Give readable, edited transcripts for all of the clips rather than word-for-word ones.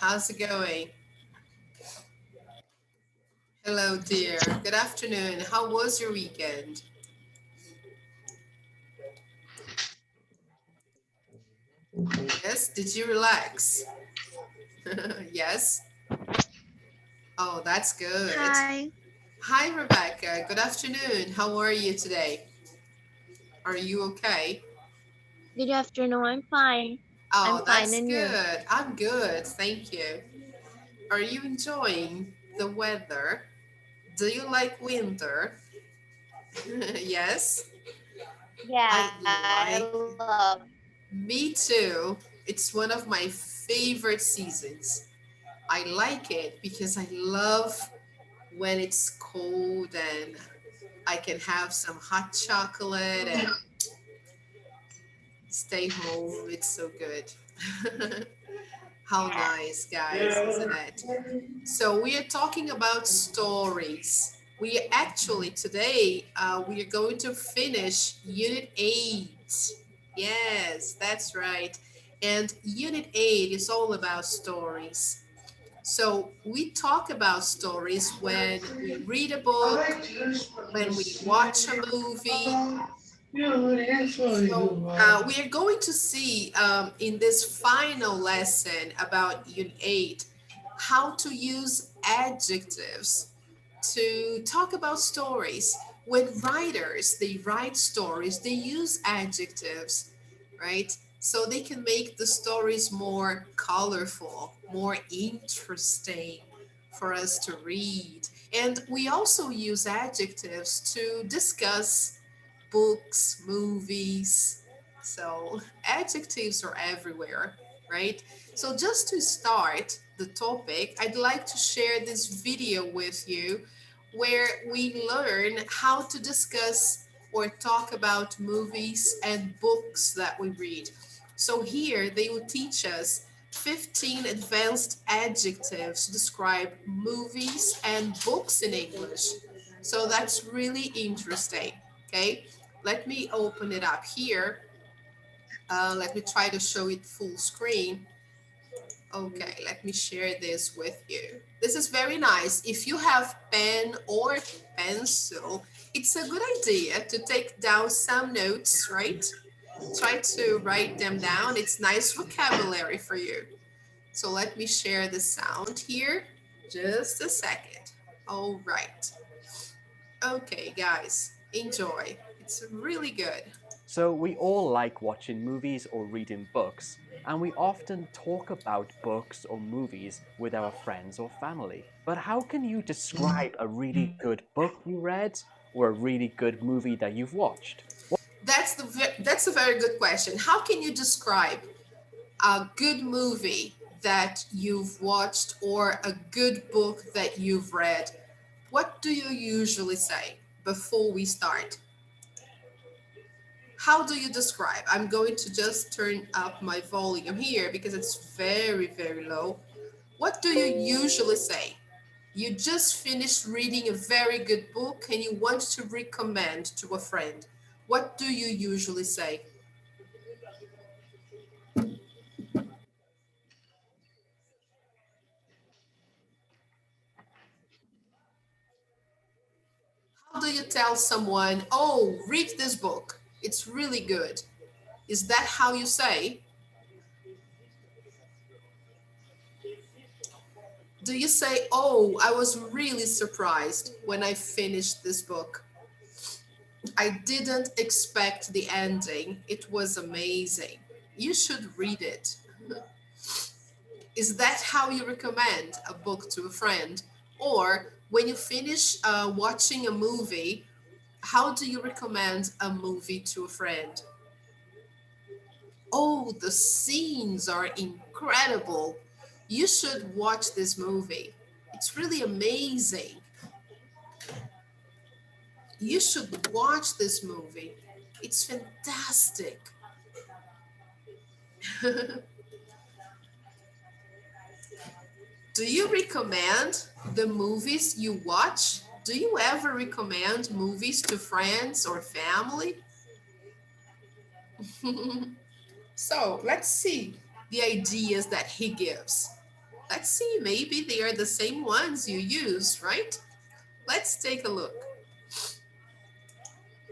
How's it going? Hello, dear. Good afternoon. How was your weekend? Yes, did you relax? Yes. Oh, that's good. Hi, Hi, Rebecca. Good afternoon. How are you today? Are you okay? good afternoon. I'm fine. I'm Oh, fine, that's and you? good. I'm good. Thank you. Are you enjoying the weather? Do you like winter? Yes. I Yeah, I like love. Me too. It's one of my favorite seasons. I like it because I love when it's cold and I can have some hot chocolate and stay home. It's so good. How nice, guys, isn't it? So we are talking about stories. We actually today we are going to finish Unit 8. Yes, that's right. And Unit 8 is all about stories. So we talk about stories when we read a book, when we watch a movie. So we are going to see in this final lesson about Unit 8 how to use adjectives to talk about stories. When writers, they write stories, they use adjectives, right? So they can make the stories more colorful, more interesting for us to read. And we also use adjectives to discuss books, movies. So adjectives are everywhere, right? So just to start the topic, I'd like to share this video with you where we learn how to discuss or talk about movies and books that we read. So here they will teach us 15 advanced adjectives to describe movies and books in English. So that's really interesting. Okay, let me open it up here. Let me try to show it full screen. Okay, let me share this with you. This is very nice. If you have pen or pencil, it's a good idea to take down some notes, right? Try to write them down. It's nice vocabulary for you. So let me share the sound here. Just a second. All right. Okay, guys, enjoy. It's really good. So, we all like watching movies or reading books, and we often talk about books or movies with our friends or family. But how can you describe a really good book you read or a really good movie that you've watched? That's a very good question. How can you describe a good movie that you've watched or a good book that you've read? What do you usually say before we start? How do you describe? I'm going to just turn up my volume here because it's very, very low. What do you usually say? You just finished reading a very good book and you want to recommend to a friend. What do you usually say? How do you tell someone, oh, read this book? It's really good. Is that how you say? Do you say, oh, I was really surprised when I finished this book? I didn't expect the ending. It was amazing. You should read it. Is that how you recommend a book to a friend? Or when you finish watching a movie, how do you recommend a movie to a friend? Oh, the scenes are incredible. You should watch this movie. It's really amazing. You should watch this movie. It's fantastic. Do you recommend the movies you watch? Do you ever recommend movies to friends or family? So let's see the ideas that he gives. Let's see, maybe they are the same ones you use, right? Let's take a look.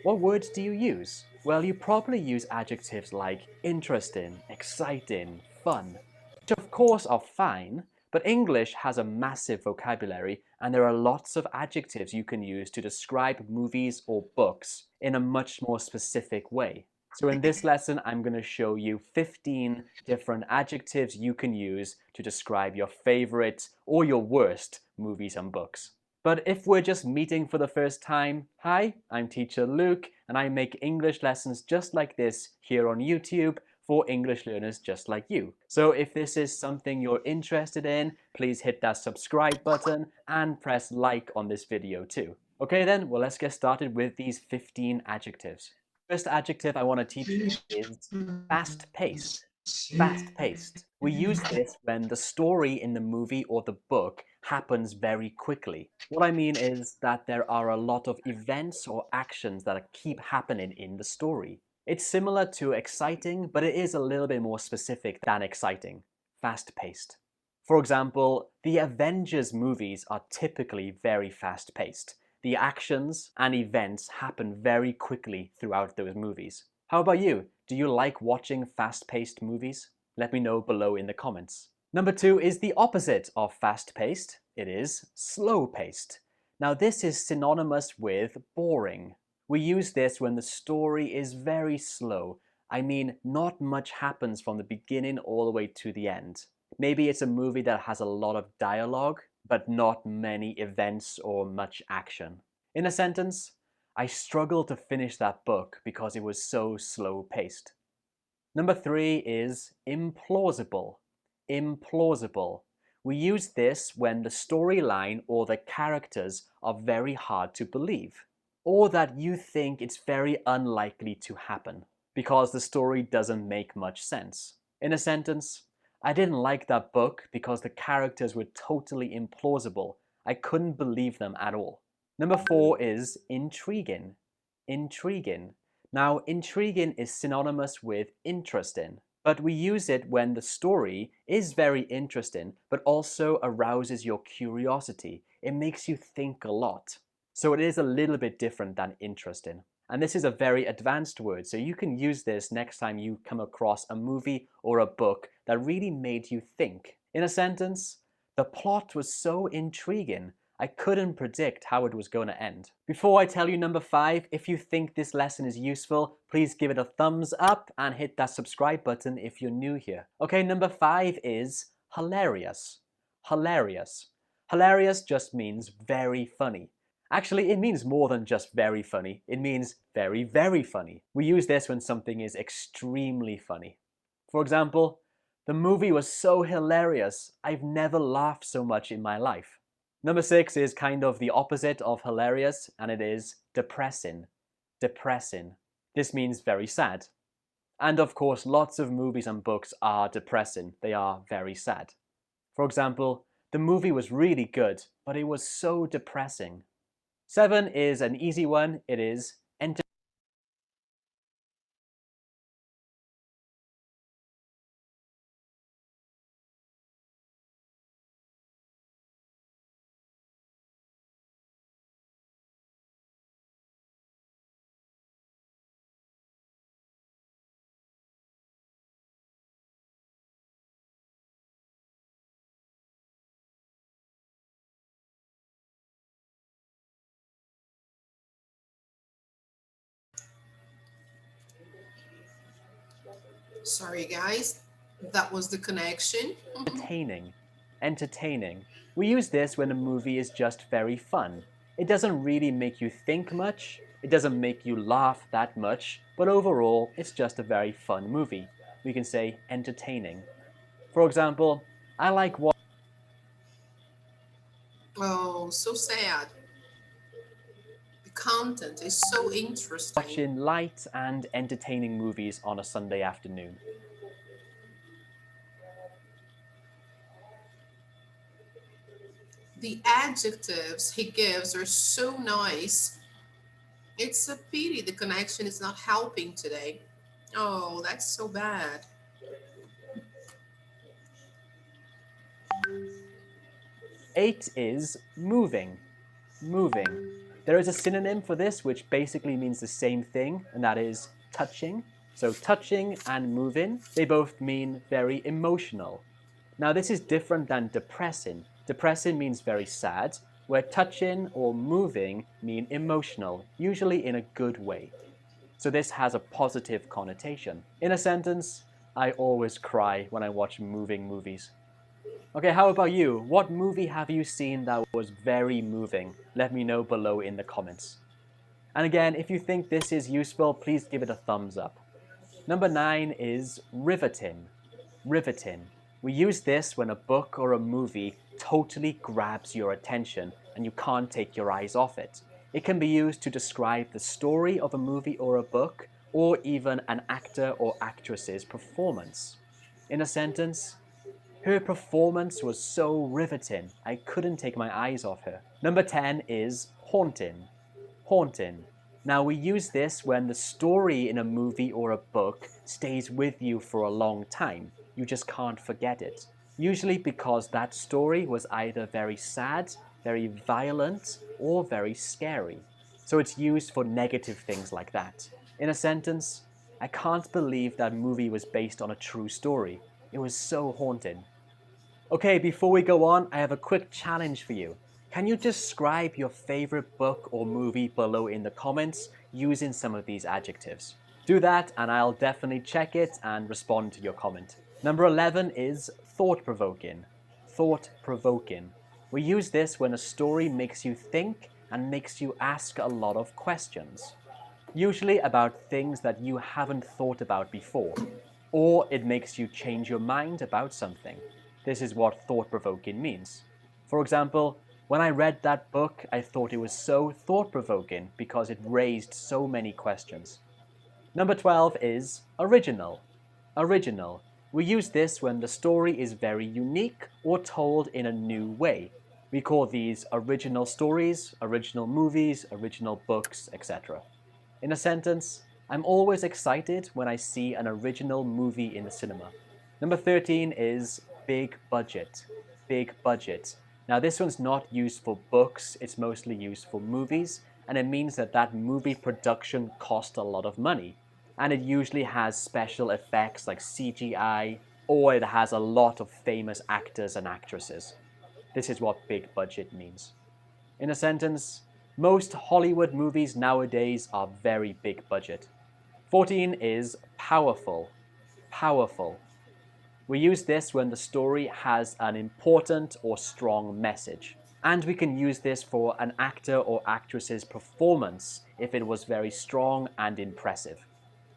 What words do you use? Well, you probably use adjectives like interesting, exciting, fun, which of course are fine, but English has a massive vocabulary and there are lots of adjectives you can use to describe movies or books in a much more specific way. So in this lesson, I'm going to show you 15 different adjectives you can use to describe your favorite or your worst movies and books. But if we're just meeting for the first time, hi, I'm teacher Luke, and I make English lessons just like this here on YouTube for English learners just like you. So if this is something you're interested in, please hit that subscribe button and press like on this video too. Okay then, well let's get started with these 15 adjectives. First adjective I want to teach you is fast-paced. Fast-paced. We use this when the story in the movie or the book happens very quickly. What I mean is that there are a lot of events or actions that keep happening in the story. It's similar to exciting, but it is a little bit more specific than exciting. Fast-paced. For example, the Avengers movies are typically very fast-paced. The actions and events happen very quickly throughout those movies. How about you? Do you like watching fast-paced movies? Let me know below in the comments. Number 2 is the opposite of fast-paced. It is slow-paced. Now this is synonymous with boring. We use this when the story is very slow. I mean, not much happens from the beginning all the way to the end. Maybe it's a movie that has a lot of dialogue, but not many events or much action. In a sentence, I struggled to finish that book because it was so slow-paced. Number 3 is implausible. Implausible. We use this when the storyline or the characters are very hard to believe, or that you think it's very unlikely to happen, because the story doesn't make much sense. In a sentence, I didn't like that book because the characters were totally implausible. I couldn't believe them at all. Number 4 is intriguing. Intriguing. Now, intriguing is synonymous with interesting, but we use it when the story is very interesting, but also arouses your curiosity. It makes you think a lot. So it is a little bit different than interesting. And this is a very advanced word, so you can use this next time you come across a movie or a book that really made you think. In a sentence, the plot was so intriguing, I couldn't predict how it was going to end. Before I tell you number 5, if you think this lesson is useful, please give it a thumbs up and hit that subscribe button if you're new here. Okay, number 5 is hilarious. Hilarious. Hilarious just means very funny. Actually, it means more than just very funny. It means very, very funny. We use this when something is extremely funny. For example, the movie was so hilarious, I've never laughed so much in my life. Number 6 is kind of the opposite of hilarious, and it is depressing. Depressing. This means very sad. And of course, lots of movies and books are depressing. They are very sad. For example, the movie was really good, but it was so depressing. 7 is an easy one. It is entertaining. Sorry, guys. That was the connection. Entertaining. Entertaining. We use this when a movie is just very fun. It doesn't really make you think much, it doesn't make you laugh that much, but overall, it's just a very fun movie. We can say entertaining. For example, I like Oh, so sad. The content is so interesting. watching light and entertaining movies on a Sunday afternoon. The adjectives he gives are so nice. It's a pity the connection is not helping today. Oh, that's so bad. 8 is moving. Moving. There is a synonym for this which basically means the same thing, and that is touching. So touching and moving, they both mean very emotional. Now this is different than depressing. Depressing means very sad, where touching or moving mean emotional, usually in a good way. So this has a positive connotation. In a sentence, I always cry when I watch moving movies. Okay, how about you? What movie have you seen that was very moving? Let me know below in the comments. And again, if you think this is useful, please give it a thumbs up. Number 9 is riveting. Riveting. We use this when a book or a movie totally grabs your attention and you can't take your eyes off it. It can be used to describe the story of a movie or a book, or even an actor or actress's performance. In a sentence, her performance was so riveting, I couldn't take my eyes off her. Number 10 is haunting. Haunting. Now, we use this when the story in a movie or a book stays with you for a long time. You just can't forget it. Usually because that story was either very sad, very violent, or very scary. So it's used for negative things like that. In a sentence, I can't believe that movie was based on a true story. It was so haunting. Okay, before we go on, I have a quick challenge for you. Can you describe your favorite book or movie below in the comments using some of these adjectives? Do that and I'll definitely check it and respond to your comment. Number 11 is thought-provoking. Thought-provoking. We use this when a story makes you think and makes you ask a lot of questions, usually about things that you haven't thought about before, or it makes you change your mind about something. This is what thought-provoking means. For example, when I read that book, I thought it was so thought-provoking because it raised so many questions. Number 12 is original. Original. We use this when the story is very unique or told in a new way. We call these original stories, original movies, original books, etc. In a sentence, I'm always excited when I see an original movie in the cinema. Number 13 is big budget. Big budget. Now, this one's not used for books, it's mostly used for movies, and it means that that movie production cost a lot of money. And it usually has special effects like CGI, or it has a lot of famous actors and actresses. This is what big budget means. In a sentence, most Hollywood movies nowadays are very big budget. 14 is powerful. Powerful. We use this when the story has an important or strong message. And we can use this for an actor or actress's performance if it was very strong and impressive.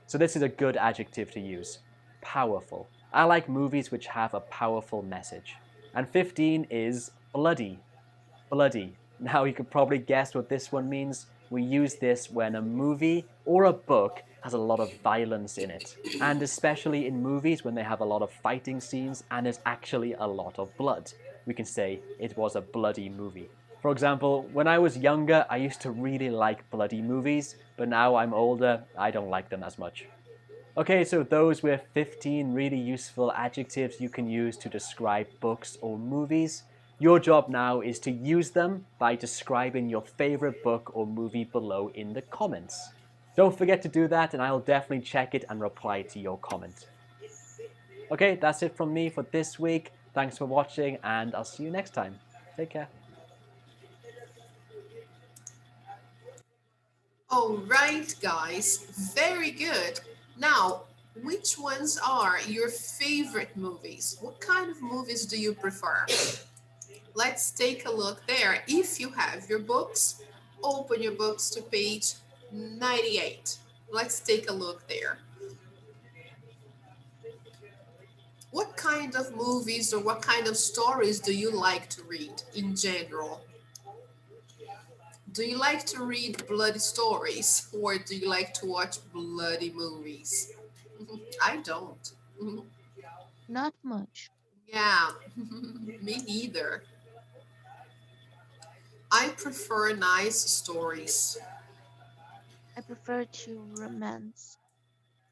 So this is a good adjective to use. Powerful. I like movies which have a powerful message. And 15 is bloody. Bloody. Now you could probably guess what this one means. We use this when a movie or a book has a lot of violence in it. And especially in movies when they have a lot of fighting scenes and there's actually a lot of blood. We can say it was a bloody movie. For example, when I was younger, I used to really like bloody movies, but now I'm older, I don't like them as much. Okay, so those were 15 really useful adjectives you can use to describe books or movies. Your job now is to use them by describing your favorite book or movie below in the comments. Don't forget to do that and I'll definitely check it and reply to your comment. Okay, that's it from me for this week. Thanks for watching and I'll see you next time. Take care. All right, guys, very good. Now, which ones are your favorite movies? What kind of movies do you prefer? Let's take a look there. If you have your books, open your books to page 98. Let's take a look there. What kind of movies or what kind of stories do you like to read in general? Do you like to read bloody stories or do you like to watch bloody movies? I don't. Not much. Yeah, me neither. I prefer nice stories. I prefer to romance.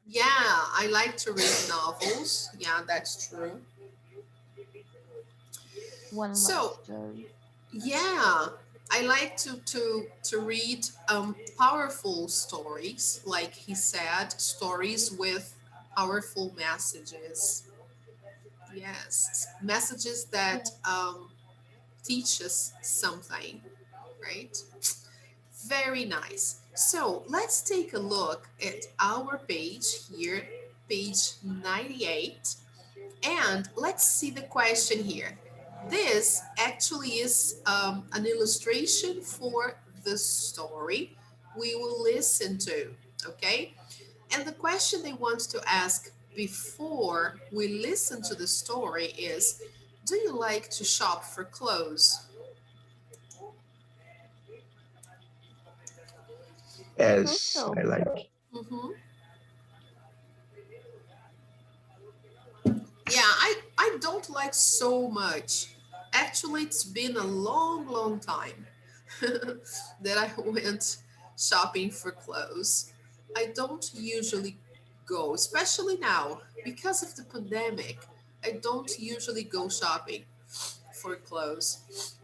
Yeah, I like to read novels. Yeah, that's true. One love So, story. Yeah, I like to read powerful stories, like he said, stories with powerful messages. Yes, messages that Yeah. teach us something, right? Very nice. So let's take a look at our page here, page 98. And let's see the question here. This actually is an illustration for the story we will listen to, okay? And the question they want to ask before we listen to the story is, do you like to shop for clothes? I think Yes, so. I like. Mm-hmm. Yeah, I don't like so much. Actually, it's been a long, long time that I went shopping for clothes. I don't usually go, especially now because of the pandemic. I don't usually go shopping for clothes.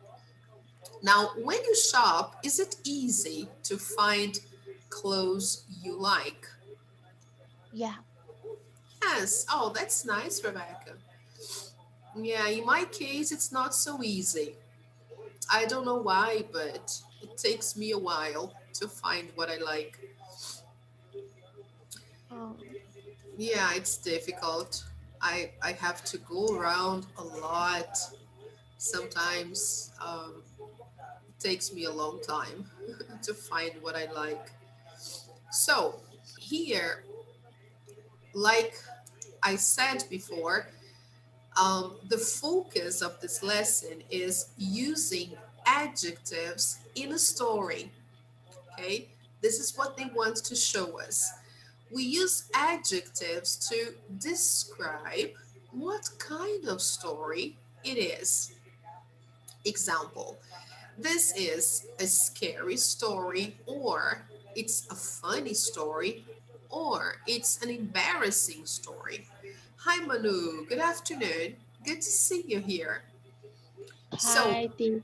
Now, when you shop, is it easy to find clothes you like? Yeah. Yes. Oh, that's nice, Rebecca. Yeah, in my case, it's not so easy. I don't know why, but it takes me a while to find what I like. Oh, Yeah, it's difficult. I have to go around a lot. Sometimes it takes me a long time to find what I like. So, here, like I said before, the focus of this lesson is using adjectives in a story. Okay, this is what they want to show us. We use adjectives to describe what kind of story it is. Example, this is a scary story, or it's a funny story, or it's an embarrassing story. Hi, Manu. Good afternoon. Good to see you here. So, hi, Dee.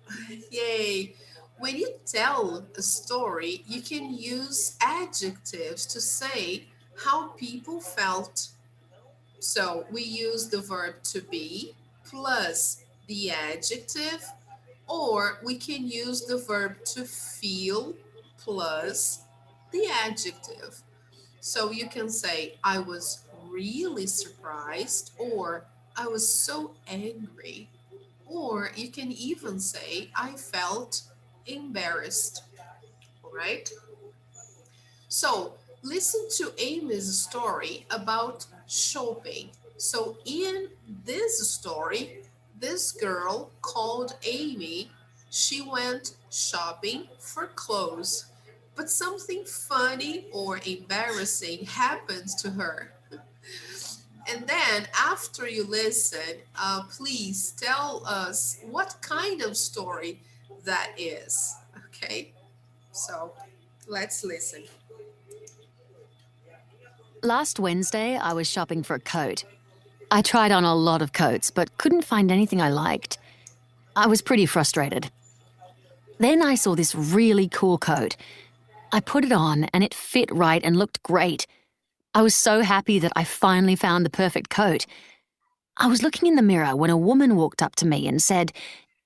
yay. When you tell a story, you can use adjectives to say how people felt. So we use the verb to be plus the adjective, or we can use the verb to feel plus the adjective. So you can say, I was really surprised, or I was so angry, or you can even say, I felt embarrassed. All right? So listen to Amy's story about shopping. So in this story, this girl called Amy. She went shopping for clothes, but something funny or embarrassing happened to her. And then, after you listen, please tell us what kind of story that is. Okay, so let's listen. Last Wednesday, I was shopping for a coat. I tried on a lot of coats, but couldn't find anything I liked. I was pretty frustrated. Then I saw this really cool coat. I put it on, and it fit right and looked great. I was so happy that I finally found the perfect coat. I was looking in the mirror when a woman walked up to me and said,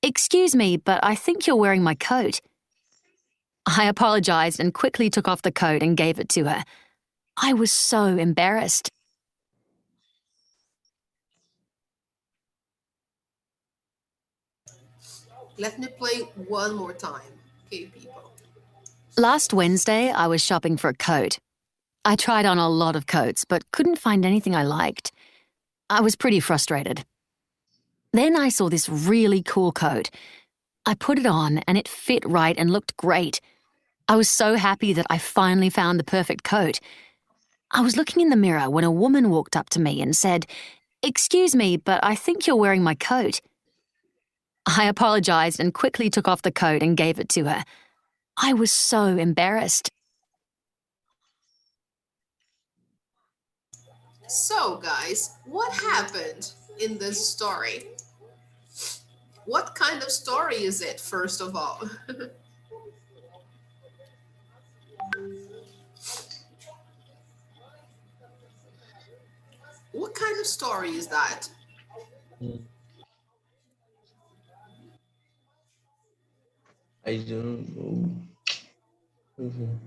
"Excuse me, but I think you're wearing my coat." I apologized and quickly took off the coat and gave it to her. I was so embarrassed. Let me play one more time. Okay, people. Last Wednesday, I was shopping for a coat. I tried on a lot of coats, but couldn't find anything I liked. I was pretty frustrated. Then I saw this really cool coat. I put it on, and it fit right and looked great. I was so happy that I finally found the perfect coat. I was looking in the mirror when a woman walked up to me and said, "Excuse me, but I think you're wearing my coat." I apologized and quickly took off the coat and gave it to her. I was so embarrassed. So, guys, what happened in this story? What kind of story is it, first of all? What kind of story is that? Mm, I don't know. Mhm.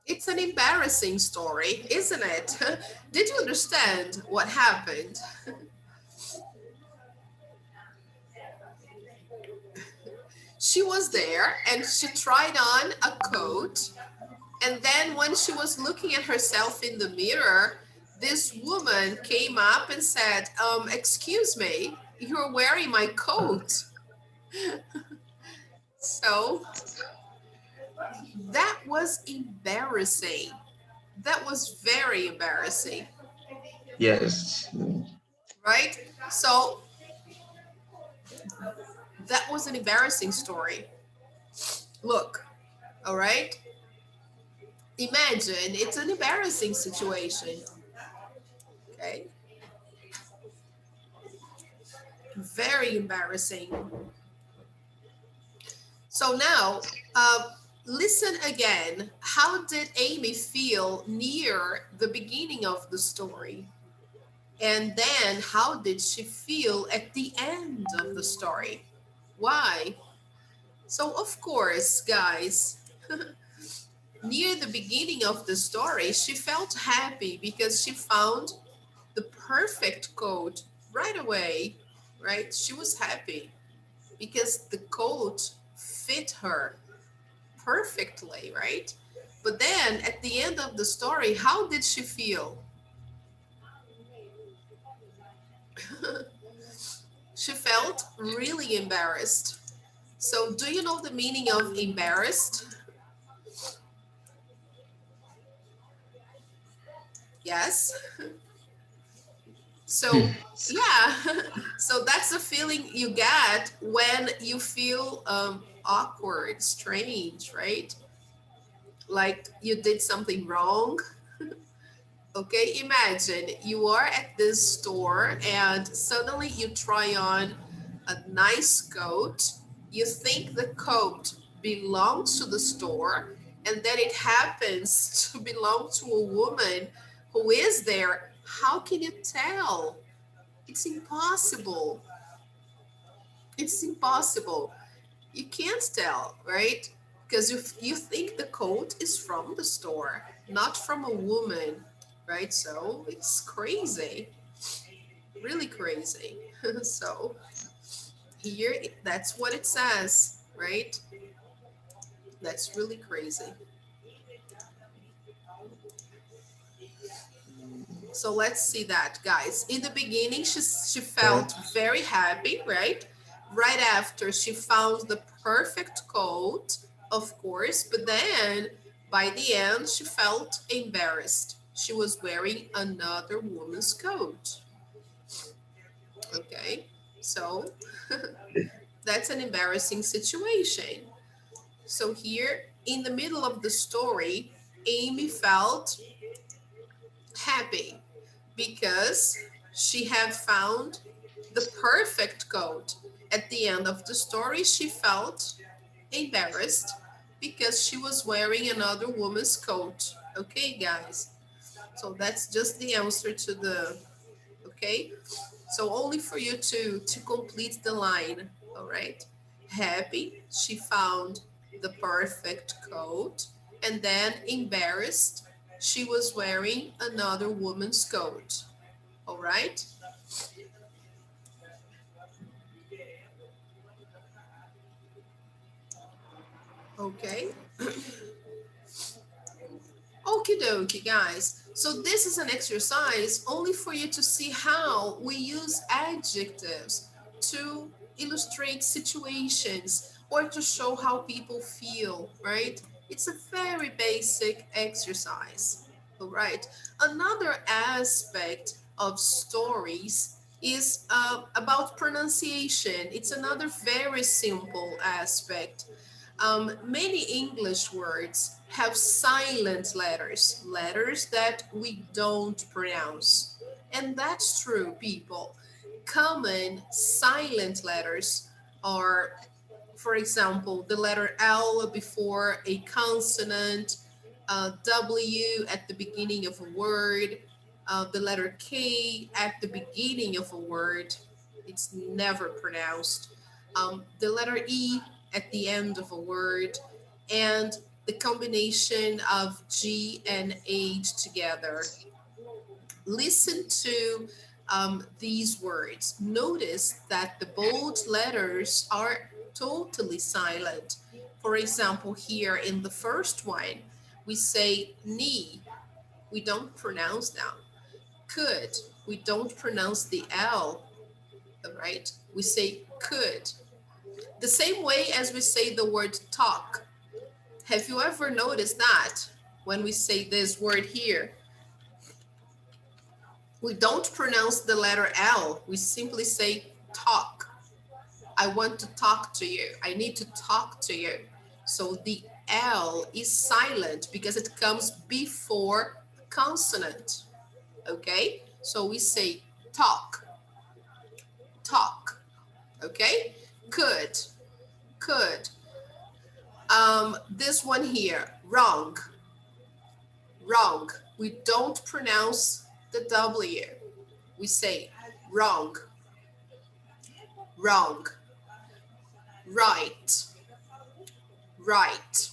It's an embarrassing story, isn't it? Did you understand what happened? She was there and she tried on a coat. And then when she was looking at herself in the mirror, this woman came up and said, excuse me, you're wearing my coat. So that was embarrassing. That was very embarrassing, Yes. right? So that was an embarrassing story. Look, all right? Imagine it's an embarrassing situation, okay? Very embarrassing. So now, listen again. How did Amy feel near the beginning of the story? And then, how did she feel at the end of the story? Why? So, of course, guys, near the beginning of the story, she felt happy because she found the perfect coat right away, right? She was happy because the coat fit her perfectly, right? But then at the end of the story, how did she feel? She felt really embarrassed. So, do you know the meaning of embarrassed? Yes. So, yeah. So, that's the feeling you get when you feel awkward, strange, right? Like you did something wrong. Okay, imagine you are at this store and suddenly you try on a nice coat. You think the coat belongs to the store, and then it happens to belong to a woman who is there. How can you tell? It's impossible. It's impossible. You can't tell, right? Because you think the coat is from the store, not from a woman, right? So it's crazy, really crazy. So here, that's what it says, right? That's really crazy. So let's see that, guys. In the beginning, she felt That very happy, right? Right after she found the perfect coat, of course, but then by the end, she felt embarrassed. She was wearing another woman's coat. Okay, so that's an embarrassing situation. So here in the middle of the story, Amy felt happy because she had found the perfect coat. At the end of the story, she felt embarrassed because she was wearing another woman's coat. Okay, guys. So that's just the answer to the, okay? So only for you to complete the line, all right? Happy, she found the perfect coat, and then embarrassed, she was wearing another woman's coat. All right? Okay. Okie dokie, guys. So this is an exercise only for you to see how we use adjectives to illustrate situations or to show how people feel, right? It's a very basic exercise, all right? Another aspect of stories is about pronunciation. It's another very simple aspect. Many English words have silent letters, letters that we don't pronounce. And that's true, people. common silent letters are, for example, the letter L before a consonant, W at the beginning of a word, the letter K at the beginning of a word. It's never pronounced. The letter E at the end of a word, and the combination of G and H together. Listen to these words. Notice that the bold letters are totally silent. For example, here in the first one, we say knee. We don't pronounce that. Could. We don't pronounce the L, right? We say could. The same way as we say the word talk. Have you ever noticed that when we say this word here, we don't pronounce the letter L. We simply say talk. I want to talk to you. I need to talk to you. So the L is silent because it comes before the consonant. Okay? So we say talk, talk. Okay? Could, could. This one here, wrong, wrong. We don't pronounce the W. We say wrong, wrong, right, right.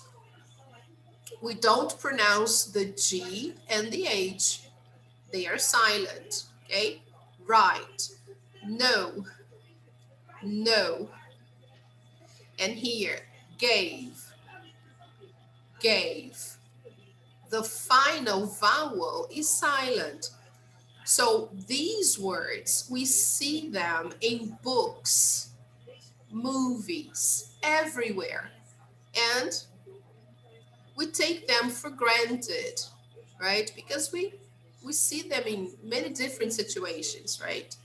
We don't pronounce the G and the H. They are silent, okay? Right, no, no. And here, gave, gave. The final vowel is silent. So these words, we see them in books, movies, everywhere. And we take them for granted, right? Because we see them in many different situations, right?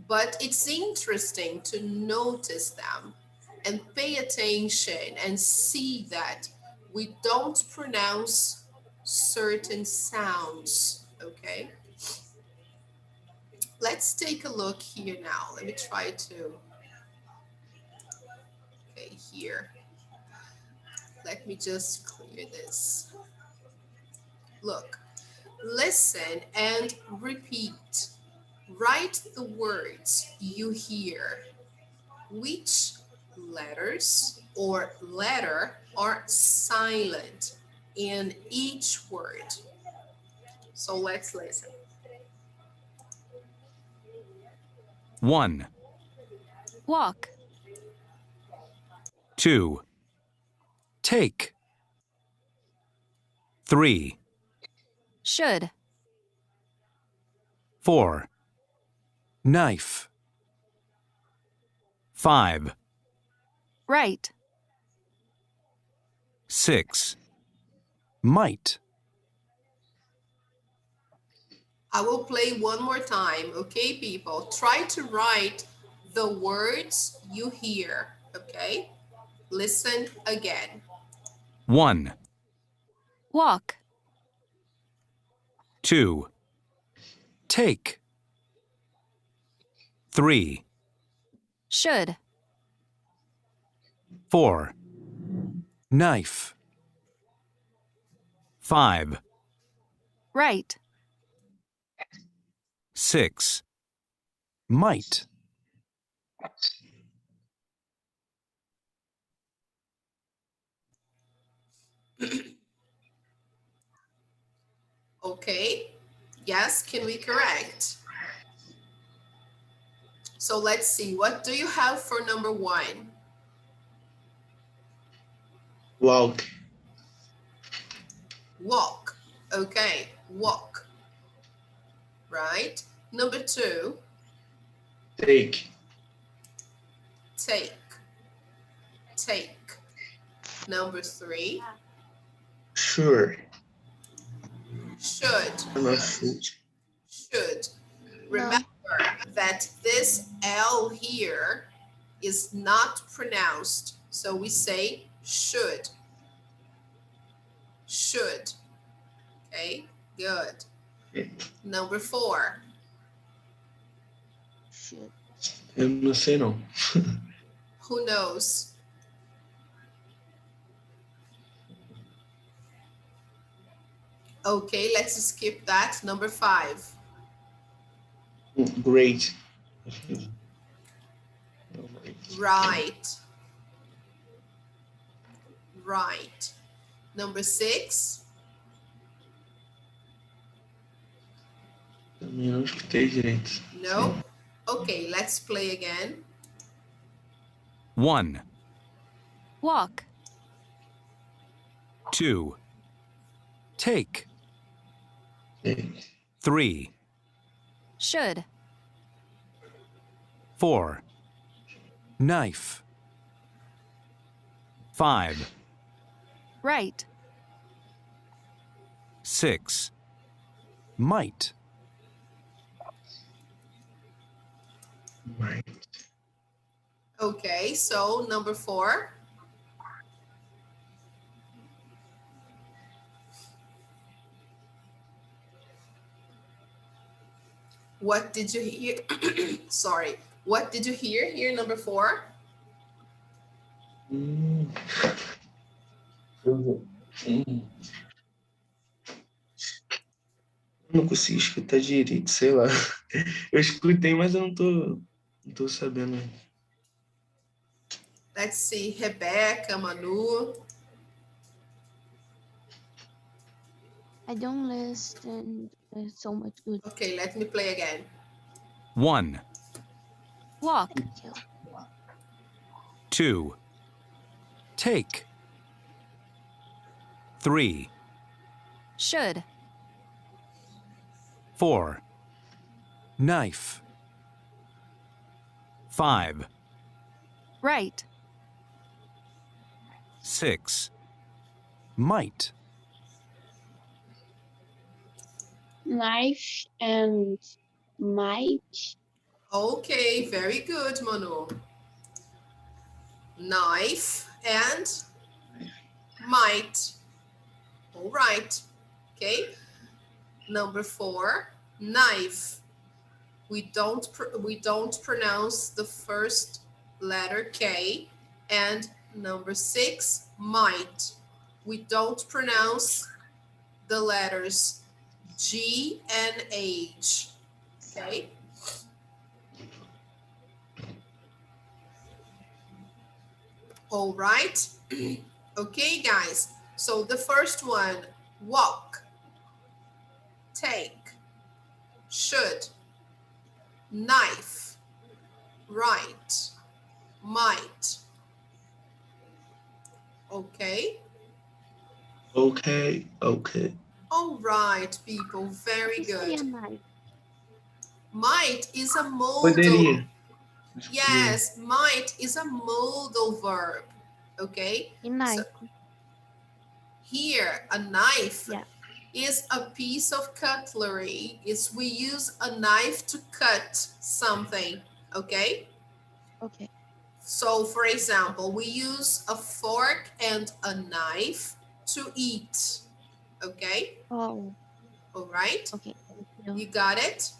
But it's interesting to notice them and pay attention and see that we don't pronounce certain sounds, okay? Let's take a look here now. Let me try to, okay, here. Let me just clear this. Look, listen and repeat. Write the words you hear. Which letters or letter are silent in each word? So let's listen. 1, Walk. 2, take. 3, Should. 4, knife. 5, Right. 6, might. I will play one more time, okay, people? Try to write the words you hear, okay? Listen again. 1, Walk. 2, take. 3, Should. 4, knife. 5, Right. 6, might. Okay, yes, can we correct? So let's see, what do you have for number 1? Walk. Walk, okay, walk, right? Number 2, Take. take, take. Number 3, Sure. should, I'm not sure. should. Remember that this L here is not pronounced, so we say should, should, okay, good. Okay. Number 4, should. Eu não sei não. Who knows? Okay, let's skip that. Number 5. Great. Right. Right. Number 6. Também não escutei direito. No. Okay, let's play again. 1, Walk. 2, take. Sim. 3, Should. 4, knife. 5, Right. 6, might. Right. Okay, so number 4. What did you hear? Sorry. What did you hear here, number 4? Hum. Eu não consigo escutar direito, sei lá. Eu escutei, mas eu não tô sabendo. Let's see. Rebecca, Manu. I don't listen so much good. Okay, let me play again. 1, Walk. Thank you. 2, take. 3, Should. 4, knife. 5, Right. 6, might. Knife and might. Okay, very good, Manu. Knife and might. All right. Okay. Number 4, knife. We don't pronounce the first letter K. And number 6, might. We don't pronounce the letters G and H. Okay. All right. Okay, guys. So the first one, walk, take, should, knife, right, might. Okay. Okay. All right, people. Very What is a good. knife? Might is a modal. Poderia. Yes, might is a modal verb. Okay. A knife. So here, a knife Yeah. is a piece of cutlery. We use a knife to cut something. Okay. Okay. So for example, we use a fork and a knife to eat. Okay. Oh, All right. okay. Thank you. You got it?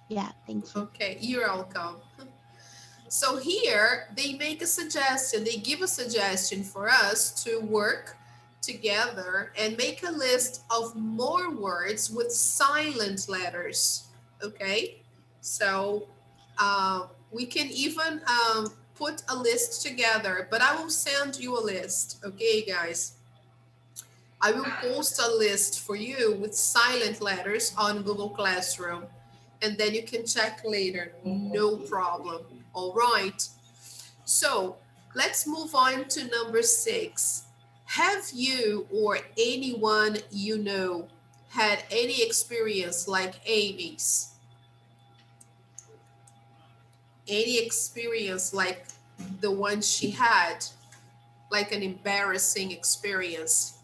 Yeah, thank you. Okay, you're welcome. So here they make a suggestion, they give a suggestion for us to work together and make a list of more words with silent letters. Okay, so we can even put a list together, but I will send you a list. Okay, guys. I will post a list for you with silent letters on Google Classroom, and then you can check later, no problem. All right. So let's move on to number 6. Have you or anyone you know had any experience like Amy's? Any experience like the one she had, like an embarrassing experience?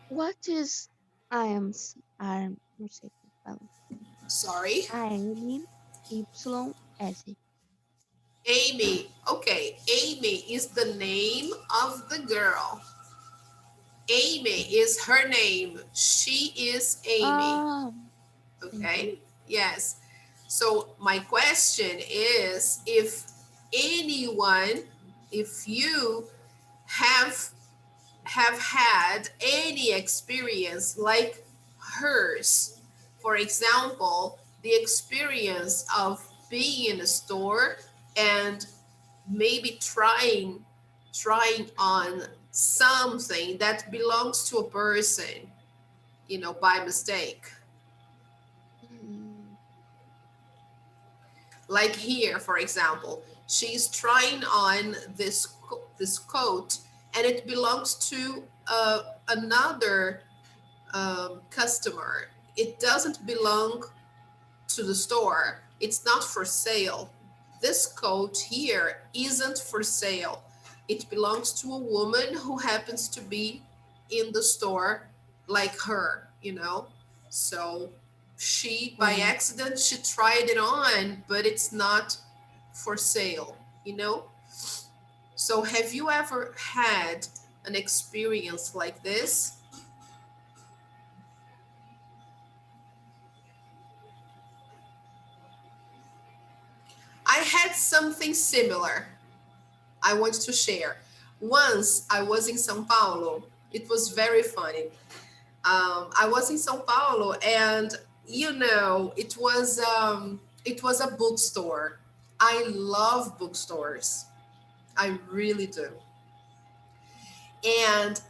What is I'm não sei como fala. Sorry. AM YS. Amy. Okay, Amy is the name of the girl. Amy is her name. She is Amy. Thank you. Okay, yes. So my question is, anyone, if you have had any experience like hers, for example, the experience of being in a store and maybe trying on something that belongs to a person, by mistake. Mm, Like here, for example, she's trying on this coat, and it belongs to another customer. It doesn't belong to the store. It's not for sale. This coat here isn't for sale. It belongs to a woman who happens to be in the store like her. So by right. accident, she tried it on, but it's not for sale. So have you ever had an experience like this? I had something similar I want to share. Once I was in São Paulo, it was very funny. I was in São Paulo, and it was a bookstore. I love bookstores. I really do. And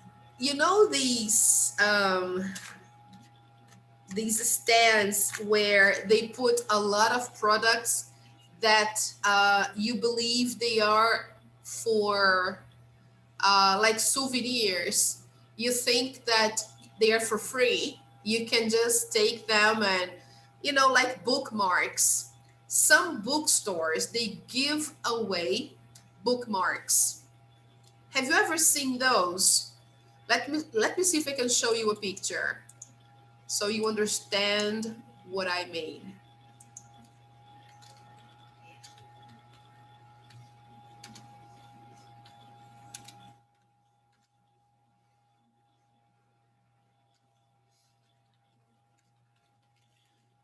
these stands where they put a lot of products that you believe they are for like souvenirs. You think that they are for free. You can just take them and, like bookmarks. Some bookstores, they give away bookmarks. Have you ever seen those? Let me see if I can show you a picture so you understand what I mean.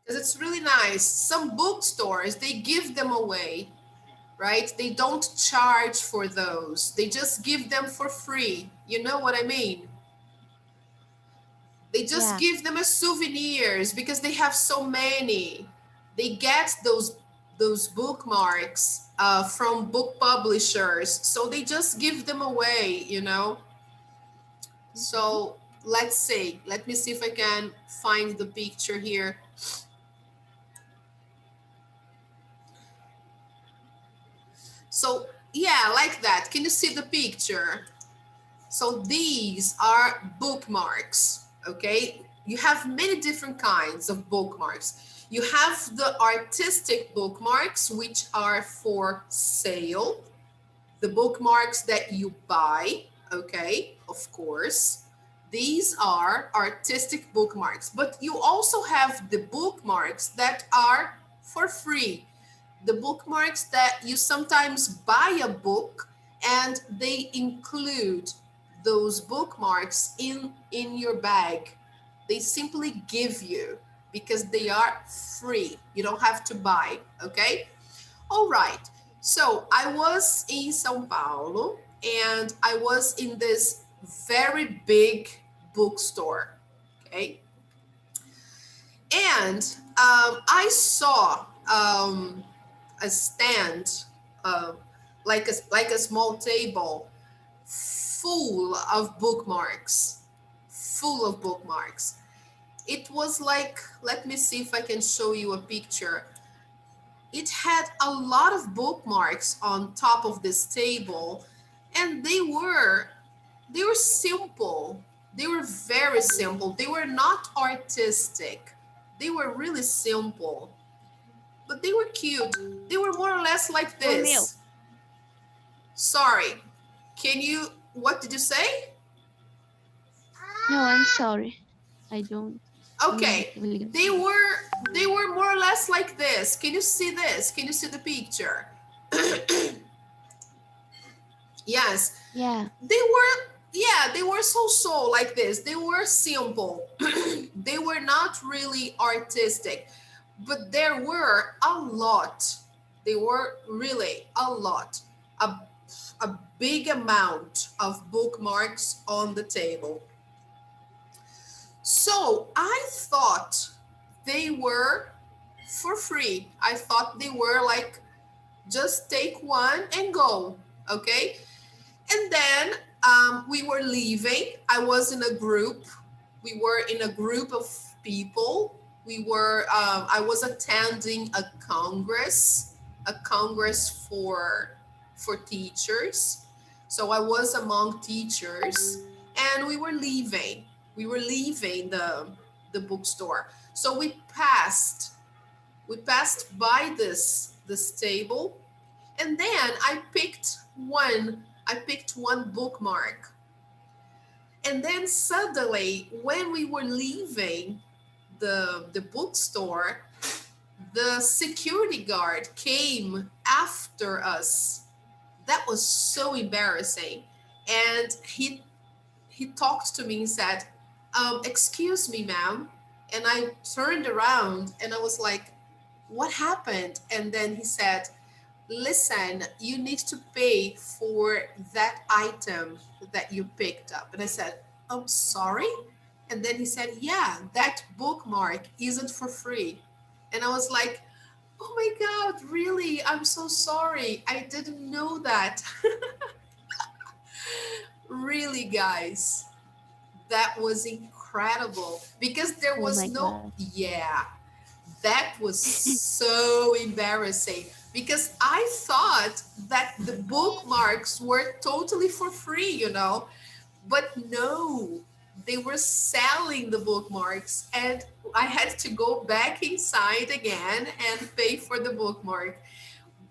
Because it's really nice. Some bookstores, they give them away, right? They don't charge for those. They just give them for free. You know what I mean? They just Yeah. give them as souvenirs because they have so many. They get those bookmarks from book publishers, so they just give them away. Mm-hmm. So let's see. Let me see if I can find the picture here. So yeah, like that. Can you see the picture? So these are bookmarks, okay? You have many different kinds of bookmarks. You have the artistic bookmarks, which are for sale, the bookmarks that you buy, okay, of course. These are artistic bookmarks, but you also have the bookmarks that are for free, the bookmarks that you sometimes buy a book and they include those bookmarks in your bag. They simply give you because they are free. You don't have to buy, okay? All right. So I was in São Paulo and I was in this very big bookstore, okay? And I saw a stand, uh, like a small table, full of bookmarks. It was like, let me see if I can show you a picture. It had a lot of bookmarks on top of this table, and they were simple. They were very simple. They were not artistic. They were really simple, but they were cute. They were more or less like For meal. this. Sorry. What did you say? No, I'm sorry. I don't. I'm not Okay. really They good. were they were more or less like this. Can you see this? Can you see the picture? Yes, Yeah. they were so like this. They were simple. They were not really artistic, but there were a lot. They were really a lot. A, a big amount of bookmarks on the table. So I thought they were for free. I thought they were like just take one and go. Okay. And then we were leaving. I was in a group. We were in a group of people. I was attending a congress for teachers. So I was among teachers, and we were leaving. We were leaving the bookstore. So we passed by this table, and then I picked one bookmark. And then suddenly, when we were leaving the bookstore, the security guard came after us. That was so embarrassing. And he talked to me and said, excuse me, ma'am. And I turned around and I was like, what happened? And then he said, listen, you need to pay for that item that you picked up. And I said, I'm sorry. And then he said, yeah, that bookmark isn't for free. And I was like, oh my God, really? I'm so sorry. I didn't know that. Really, guys, that was incredible because there Oh was my no, god. yeah, that was so embarrassing because I thought that the bookmarks were totally for free, but no, they were selling the bookmarks, and I had to go back inside again and pay for the bookmark.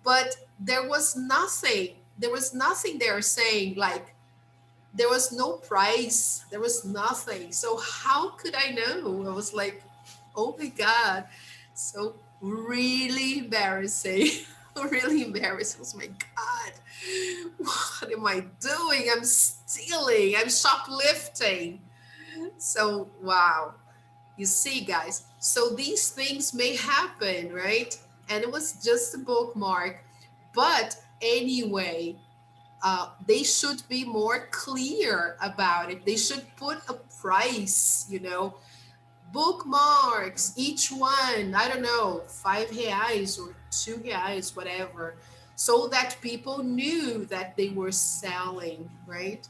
But there was nothing there saying like, there was no price, there was nothing. So how could I know? I was like, oh my God. So really embarrassing. Really embarrassing. Oh my God. What am I doing? I'm stealing. I'm shoplifting. So wow. You see, guys. So these things may happen, right? And it was just a bookmark. But anyway, they should be more clear about it. They should put a price, bookmarks, each one, I don't know, 5 reais or 2 reais, whatever, so that people knew that they were selling, right?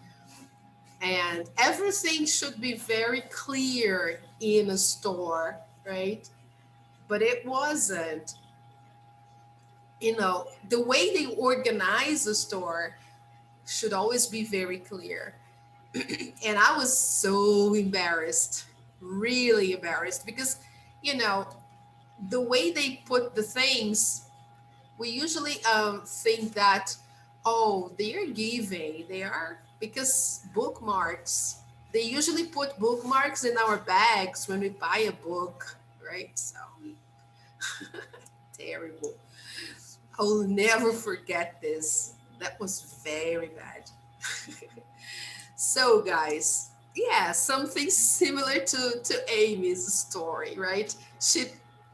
And everything should be very clear in a store, right? But it wasn't. The way they organize the store should always be very clear. And I was so embarrassed, really embarrassed, because, you know, the way they put the things, we usually think that, oh, they are giving, they are, because bookmarks, they usually put bookmarks in our bags when we buy a book, right? So terrible. I will never forget this. That was very bad. So, guys, yeah, something similar to Amy's story, right? She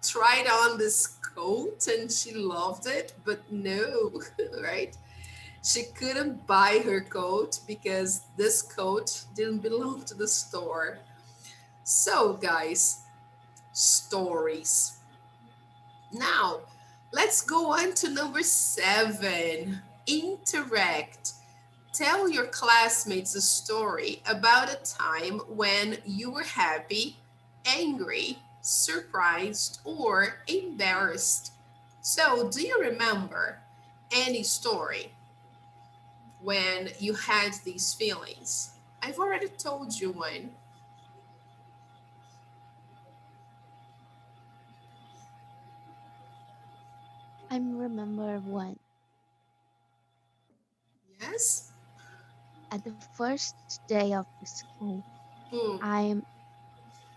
tried on this coat and she loved it, but no, right? She couldn't buy her coat because this coat didn't belong to the store. So, guys, stories. Now, let's go on to number 7. Interact. Tell your classmates a story about a time when you were happy, angry, surprised, or embarrassed. So, do you remember any story when you had these feelings? I've already told you one. I remember one. Yes? At the first day of the school, Hmm. I'm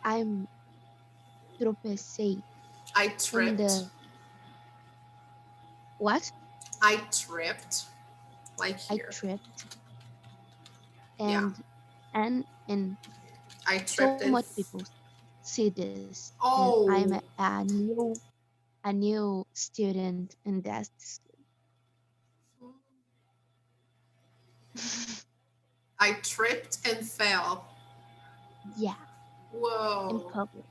I'm tropecei I in tripped. the what? I tripped, like I here. tripped, Yeah, and I so tripped much and people see this, and I'm oh, a new student in that school. I tripped and fell. Yeah, in Whoa. public.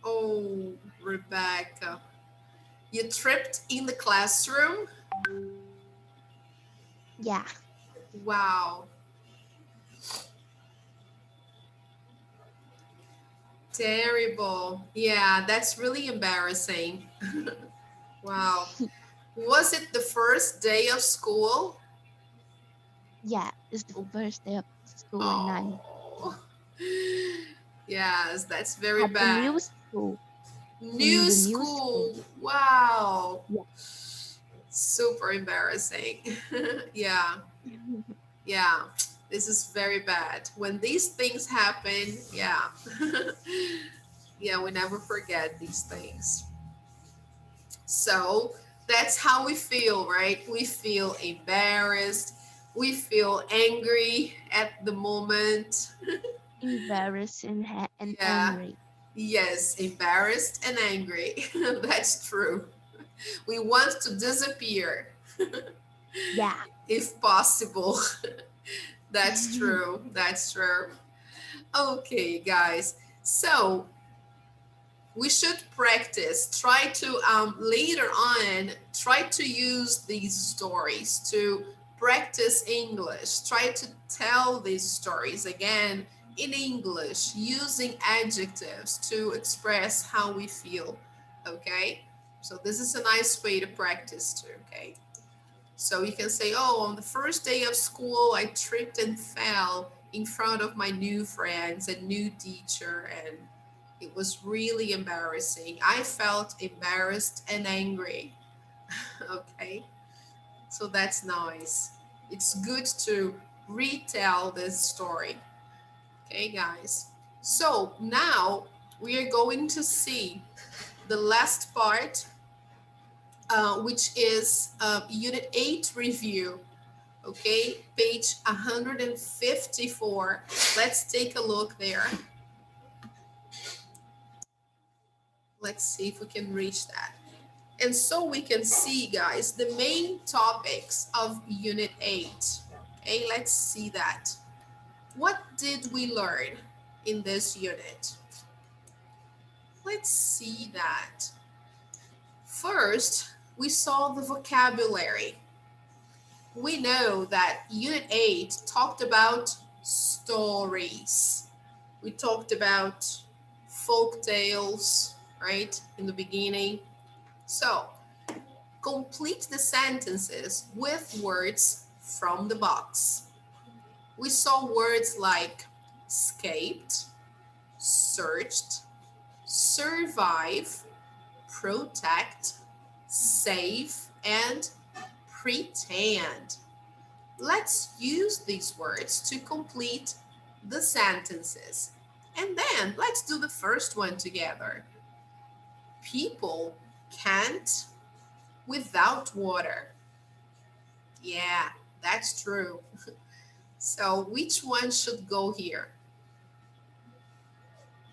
Oh, Rebecca. You tripped in the classroom? Yeah. Wow. Terrible. Yeah, that's really embarrassing. Wow. Was it the first day of school? Yeah, it's the first day of school and I'm Oh. Yes, that's very at the bad. new school. In New the new school. school. Wow. Yeah. Super embarrassing. Yeah. Yeah. This is very bad. When these things happen, yeah. Yeah, we never forget these things. So that's how we feel, right? We feel embarrassed. We feel angry at the moment. Embarrassed and Yeah. angry. Yes, embarrassed and angry. That's true. We want to disappear Yeah. if possible. That's true. That's true. Okay, guys. So we should practice. Try to later on try to use these stories to practice English. Try to tell these stories again in English using adjectives to express how we feel. Okay, so this is a nice way to practice too. Okay, so you can say, oh, on the first day of school I tripped and fell in front of my new friends and new teacher, and it was really embarrassing. I felt embarrassed and angry. Okay, so that's nice. It's good to retell this story. Okay, guys. So now we are going to see the last part, which is Unit 8 review. Okay, page 154. Let's take a look there. Let's see if we can reach that. And so we can see, guys, the main topics of Unit 8. Okay, let's see that. What did we learn in this unit? Let's see that. First, we saw the vocabulary. We know that Unit 8 talked about stories. We talked about folk tales, right, in the beginning. So, complete the sentences with words from the box. We saw words like escaped, searched, survive, protect, save, and pretend. Let's use these words to complete the sentences. And then let's do the first one together. People can't without water. Yeah, that's true. So which one should go here?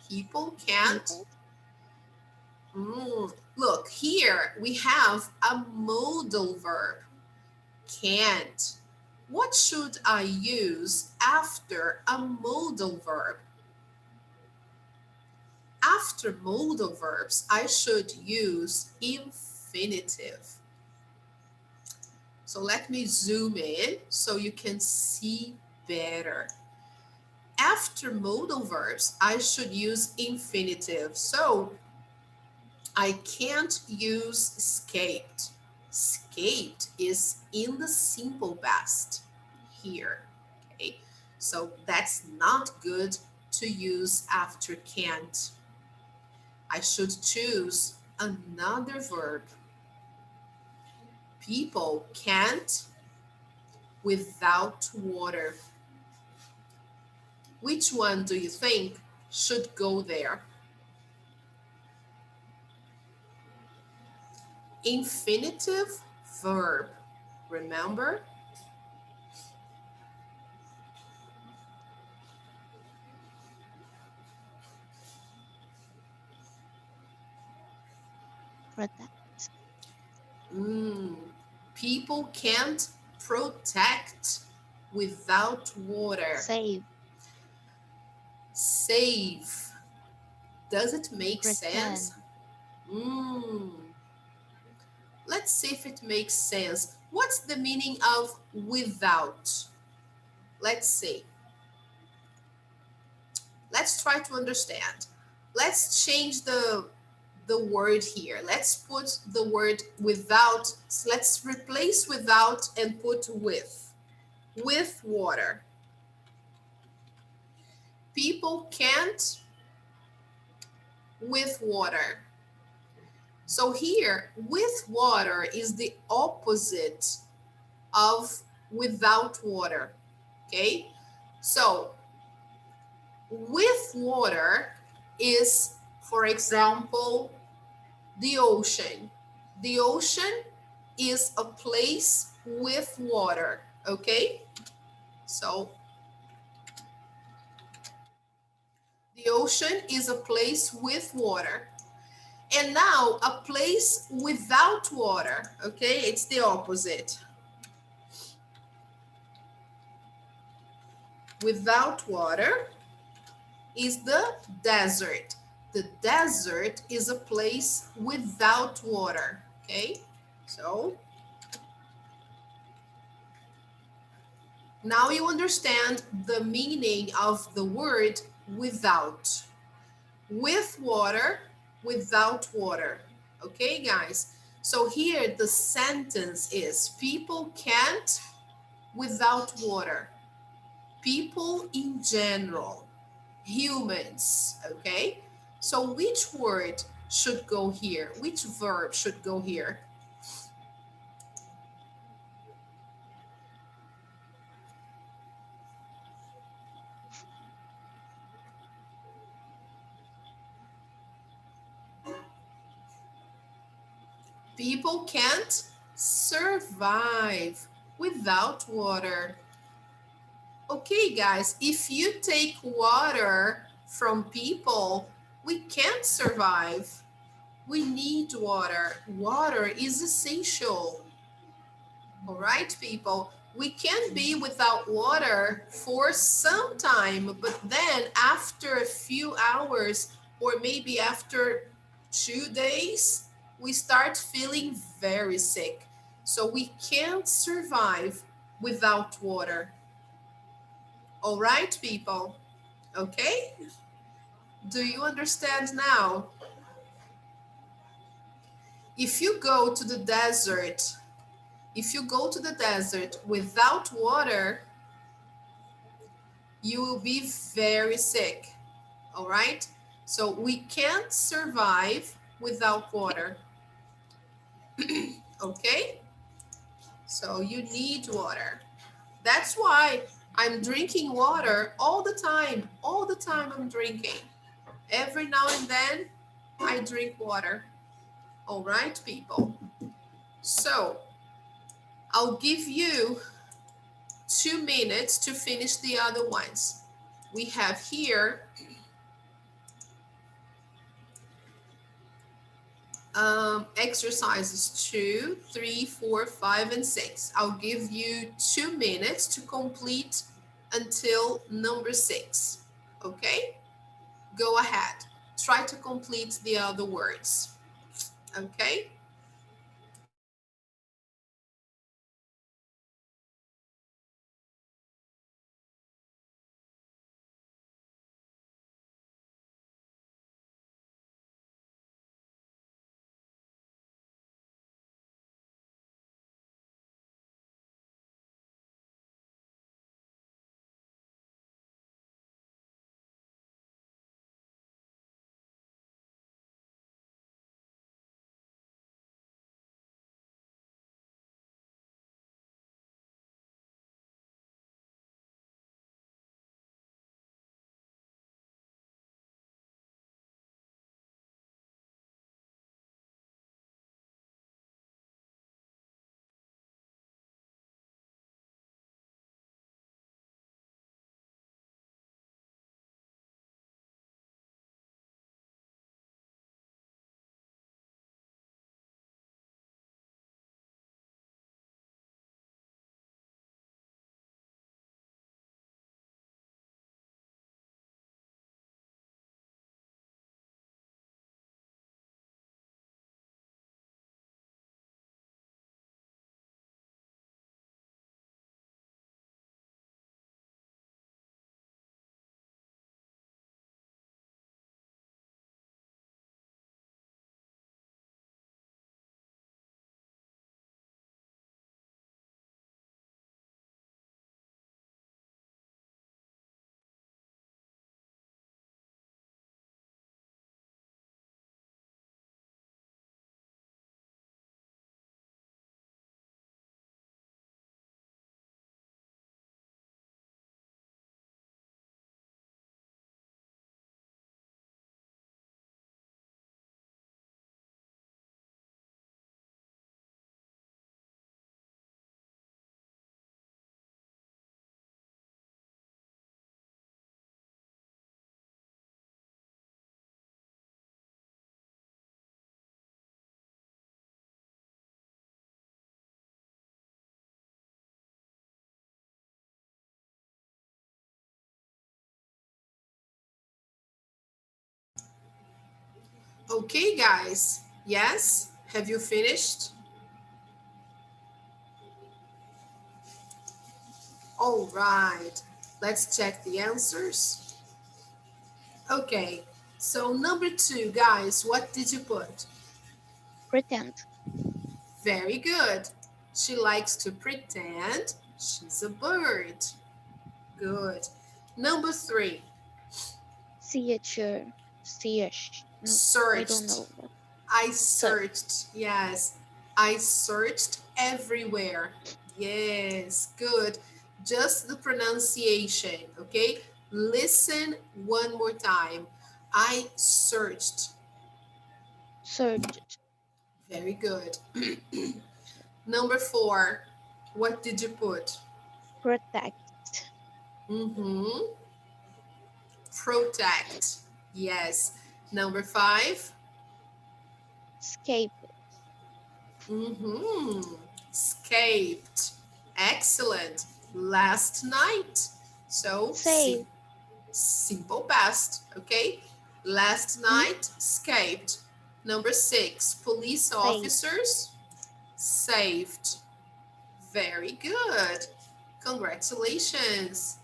People can't. People. Look, here we have a modal verb, can't. What should I use after a modal verb? After modal verbs, I should use infinitive. So let me zoom in so you can see better. After modal verbs, I should use infinitive. So I can't use escaped. Escaped is in the simple past here. Okay, so that's not good to use after can't. I should choose another verb. People can't without water. Which one do you think should go there? infinitive verb. Remember? Protect. Mm, people can't protect without water. Save. Save. Does it make sense? Pretend. Mm, let's see if it makes sense. What's the meaning of without? Let's see. Let's try to understand. Let's change the word here. Let's put the word without. Let's replace without and put with. With water. People can't with water. So here, with water is the opposite of without water. Okay? So with water is, for example, the ocean. The ocean is a place with water. Okay? So the ocean is a place with water. And now a place without water, okay? It's the opposite. Without water is the desert. The desert is a place without water, okay? So now you understand the meaning of the word without. With water, without water. Okay, guys? So here the sentence is people can't without water. People in general, humans, okay? So which word should go here? Which verb should go here? People can't survive without water. Okay, guys, if you take water from people, we can't survive. We need water. Water is essential. All right, people. We can be without water for some time, but then after a few hours or maybe after 2 days, we start feeling very sick. So we can't survive without water. All right, people. Okay? Do you understand now? If you go to the desert, if you go to the desert without water, you will be very sick. All right? So we can't survive without water. Okay? So you need water. That's why I'm drinking water all the time. All the time I'm drinking. Every now and then I drink water. All right, people. So I'll give you 2 minutes to finish the other ones. We have here exercises 2, 3, 4, 5, and 6. I'll give you 2 minutes to complete until number 6. Okay? Go ahead. Try to complete the other words. Okay? Okay, guys. Yes? Have you finished? All right. Let's check the answers. Okay. So number 2, guys, what did you put? Pretend. Very good. She likes to pretend she's a bird. Good. Number 3, Theater. Search. No, I don't searched. know what. I Search. searched. Yes. I searched everywhere. Yes. Good. Just the pronunciation. Okay. Listen one more time. I searched. Searched. Very good. Number 4. What did you put? Protect. Mm-hmm. Protect. Yes. Number 5. Escape. Mm-hmm. Escaped. Excellent. Last night. So Save. simple past. Okay. Last Hmm? night escaped. Number 6. Police Save. officers saved. Very good. Congratulations.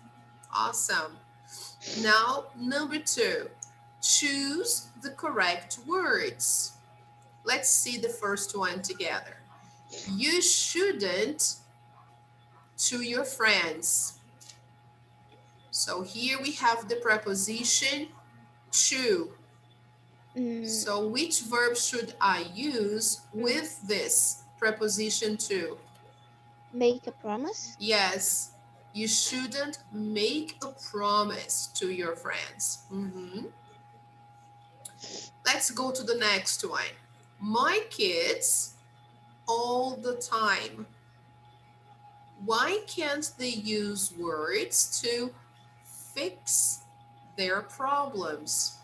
Awesome. Now, number 2. Choose the correct words. Let's see the first one together. You shouldn't to your friends. So here we have the preposition to. Mm, So which verb should I use mm. with this preposition to? Make a promise. Yes, you shouldn't make a promise to your friends. Let's go to the next one. My kids all the time. Why can't they use words to fix their problems?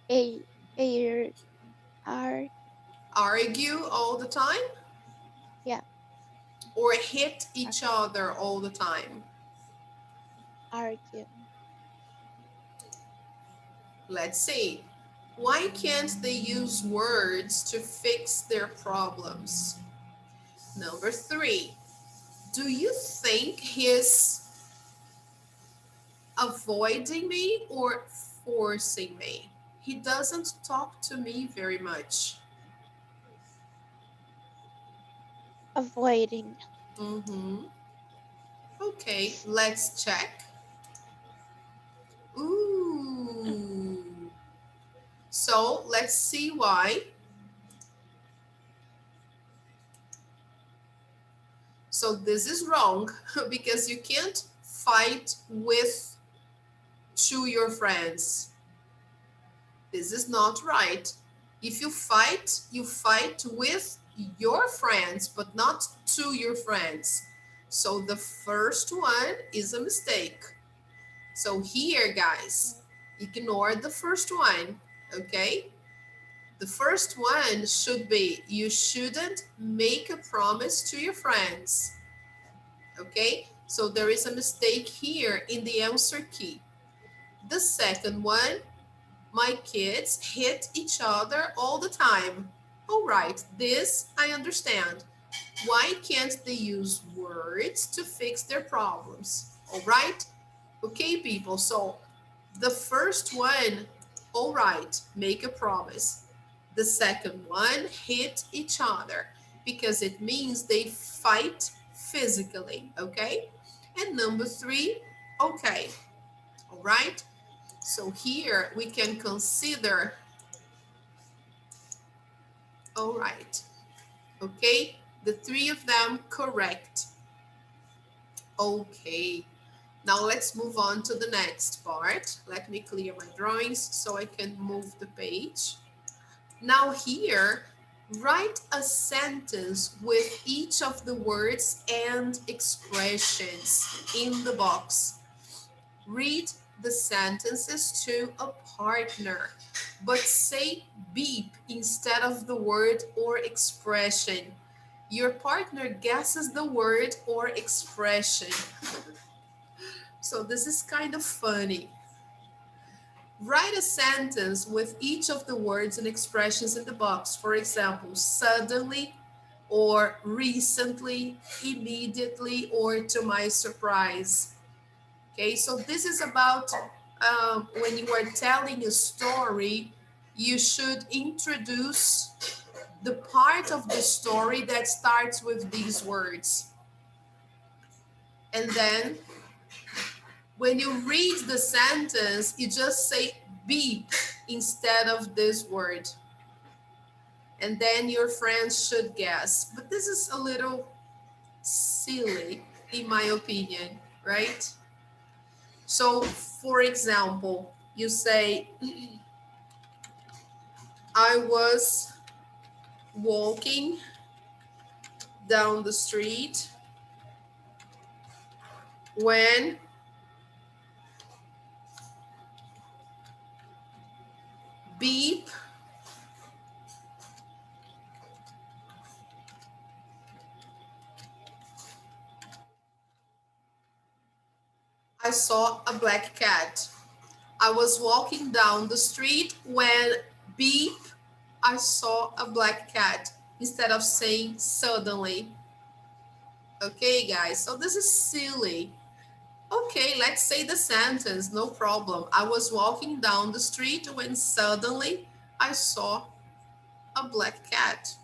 A. A. R. Argue all the time Yeah. or hit Ar- each other all the time? Argue. Let's see. Why can't they use words to fix their problems? Number 3. Do you think he's avoiding me or forcing me? He doesn't talk to me very much. Avoiding. Mm-hmm. Okay, let's check. Ooh. So let's see why. So this is wrong because you can't fight with to your friends. This is not right. If you fight with your friends, but not to your friends. So the first one is a mistake. So here, guys, ignore the first one, okay? The first one should be you shouldn't make a promise to your friends, okay? So there is a mistake here in the answer key. The second one, my kids hit each other all the time. All right, this I understand. Why can't they use words to fix their problems? All right? Okay, people, so the first one, all right, make a promise. The second one, hit each other because it means they fight physically, okay? And number 3, okay, all right? So here we can consider, all right, okay, the 3 of them correct. Okay, now let's move on to the next part. Let me clear my drawings so I can move the page. Now here, write a sentence with each of the words and expressions in the box. Read the sentences to a partner, but say beep instead of the word or expression. Your partner guesses the word or expression. So this is kind of funny. Write a sentence with each of the words and expressions in the box. For example, suddenly, or recently, immediately, or to my surprise. Okay, so this is about when you are telling a story, you should introduce the part of the story that starts with these words. And then when you read the sentence, you just say beep instead of this word. And then your friends should guess. But this is a little silly, in my opinion, right? So, for example, you say, I was walking down the street when beep, I saw a black cat. I was walking down the street when beep, I saw a black cat, instead of saying suddenly. Okay, guys, so this is silly. Okay, let's say the sentence, no problem. I was walking down the street when suddenly I saw a black cat.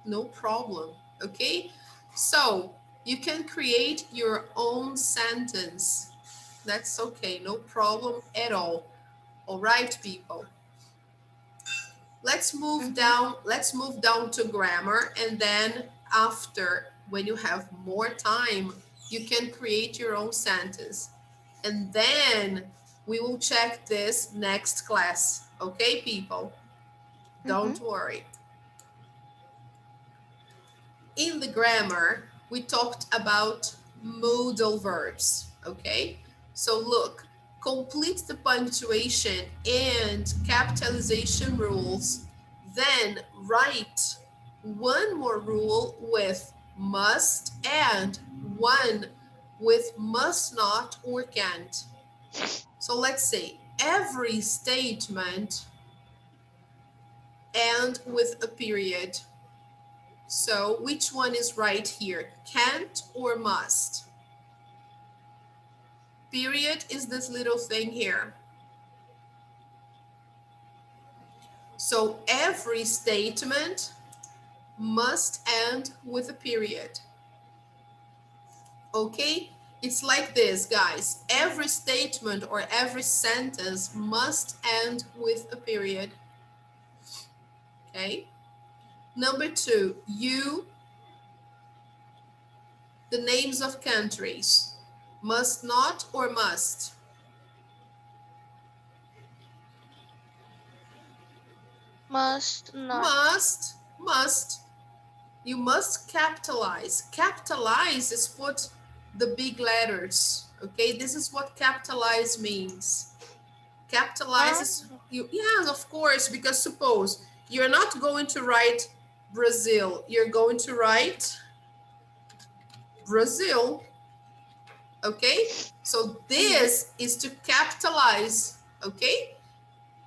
No problem, okay? So you can create your own sentence. That's okay, no problem at all. All right, people. Let's move down to grammar, and then after, when you have more time, you can create your own sentence. And then we will check this next class. Okay, people? Don't worry. In the grammar, we talked about modal verbs, okay? So look, complete the punctuation and capitalization rules, then write one more rule with must and one with must not or can't. So let's say every statement and with a period. So which one is right here? Can't or must? Period is this little thing here. So every statement must end with a period. Okay? It's like this, guys. Every statement or every sentence must end with a period. Okay? Number two, you, the names of countries. Must not or must? Must not. Must. You must capitalize. Capitalize is put the big letters. Okay, this is what capitalize means. Capitalize is you, yes, of course, because suppose you're not going to write Brazil, you're going to write Brazil. Okay, so this is to capitalize. Okay,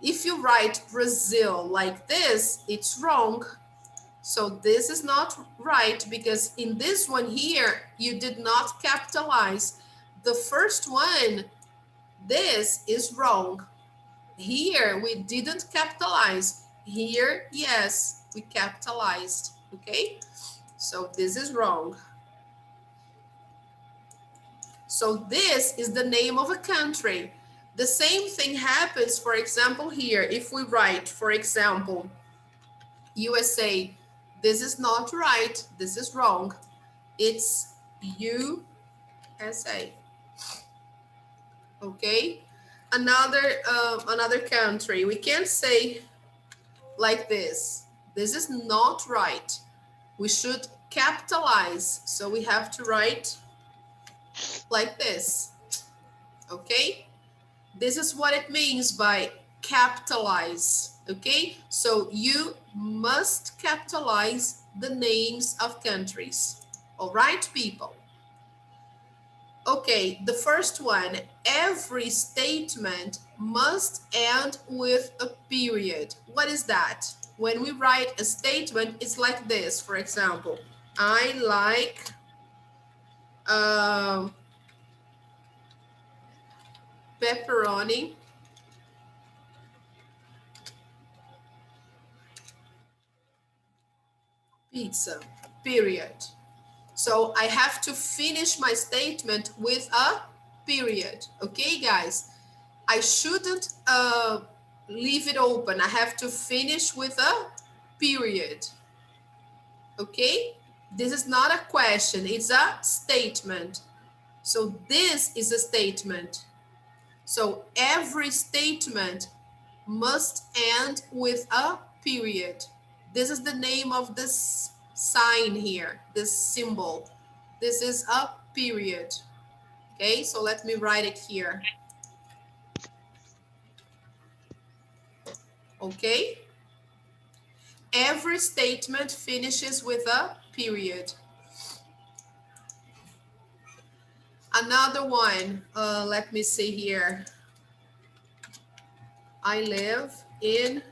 if you write Brazil like this, it's wrong. So this is not right, because in this one here, you did not capitalize. The first one, this is wrong. Here, we didn't capitalize. Here, yes, we capitalized, okay? So this is wrong. So this is the name of a country. The same thing happens, for example, here. If we write, for example, USA, this is not right. This is wrong. It's USA. Okay. Another country. We can't say like this. This is not right. We should capitalize. So we have to write like this. Okay. This is what it means by capitalize. Okay. So you must capitalize the names of countries. All right, people. Okay. Okay, the first one, every statement must end with a period. What is that? When we write a statement, it's like this, for example, I like pepperoni pizza, period. So I have to finish my statement with a period. Okay, guys? I shouldn't leave it open. I have to finish with a period. Okay? This is not a question, it's a statement. So this is a statement. So every statement must end with a period. This is the name of this sign here, this symbol. This is a period. Okay, so let me write it here. Okay, every statement finishes with a period. Another one, let me see here. I live in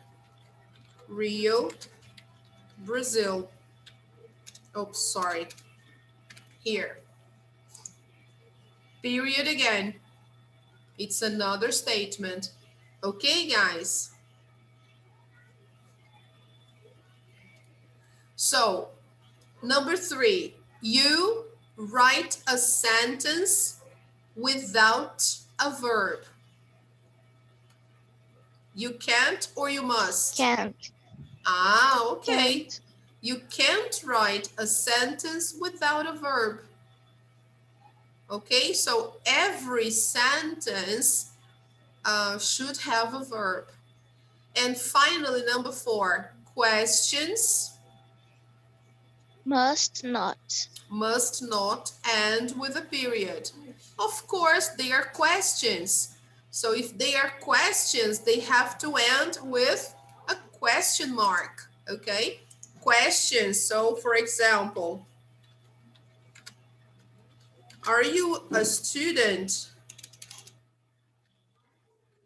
Rio, Brazil. Oh, sorry. Here. Period again. It's another statement. Okay, guys. So, number 3, you write a sentence without a verb. You can't or you must? Can't. Ah, okay. Can't. You can't write a sentence without a verb. Okay, so every sentence should have a verb. And finally, number 4, questions Must not. must not end with a period. Of course, they are questions. So if they are questions, they have to end with a question mark, okay? Questions. So for example, are you a student?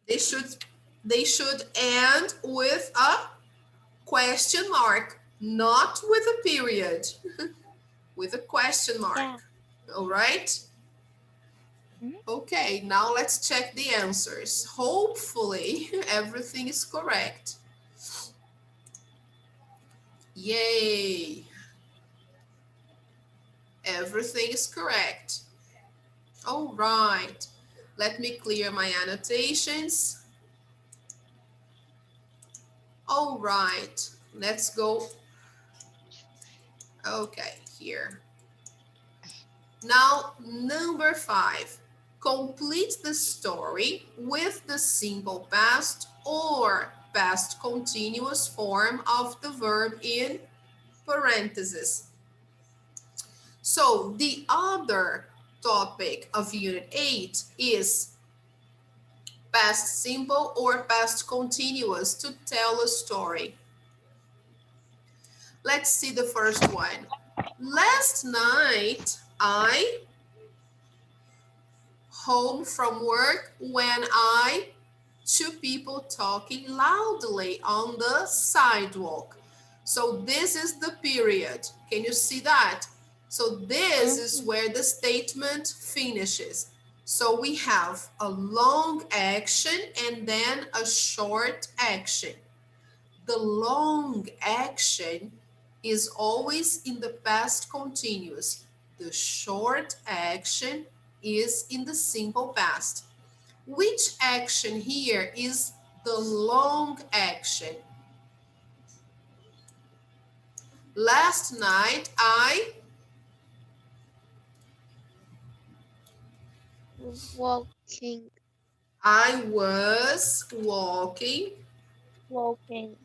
They should end with a question mark, not with a period, with a question mark. Yeah. All right? Okay, now let's check the answers. Hopefully everything is correct. Yay! Everything is correct. All right, let me clear my annotations. All right, let's go. Okay, here. Now, number 5. Complete the story with the simple past or past continuous form of the verb in parentheses. So the other topic of Unit 8 is past simple or past continuous to tell a story. Let's see the first one. Last night, I home from work when I two people talking loudly on the sidewalk. So this is the period. Can you see that? So this is where the statement finishes. So we have a long action and then a short action. The long action is always in the past continuous. The short action is in the simple past. Which action here is the long action? Last night, Walking. I was walking. Walking.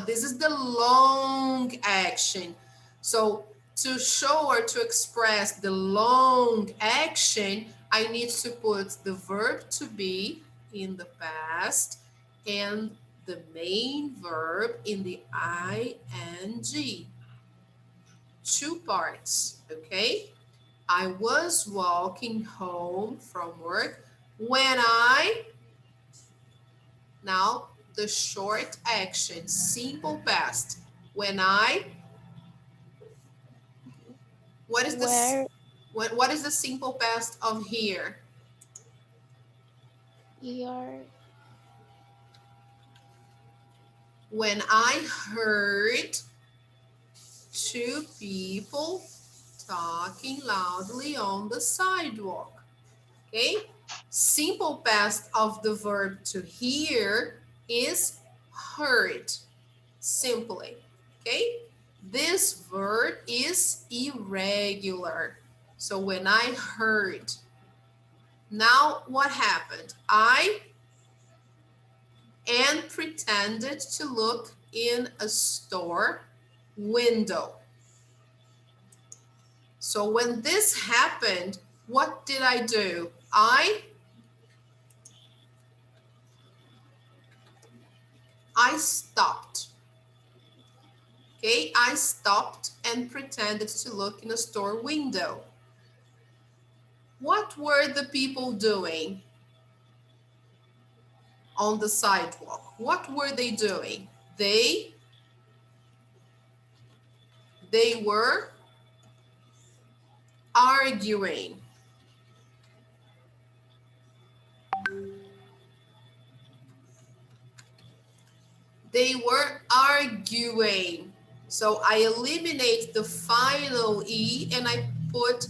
This is the long action. So to show or to express the long action, I need to put the verb to be in the past and the main verb in the ing. 2 parts, okay? I was walking home from work when now the short action, simple past. When what is this? Where What is the simple past of here? you're When I heard two people talking loudly on the sidewalk. Okay? Simple past of the verb to hear is heard. Simply. Okay? This verb is irregular. So when I heard, now what happened? I and pretended to look in a store window. So when this happened, what did I do? I stopped. Okay, I stopped and pretended to look in a store window. What were the people doing on the sidewalk? What were they doing? They were arguing. They were arguing. So I eliminate the final E and I put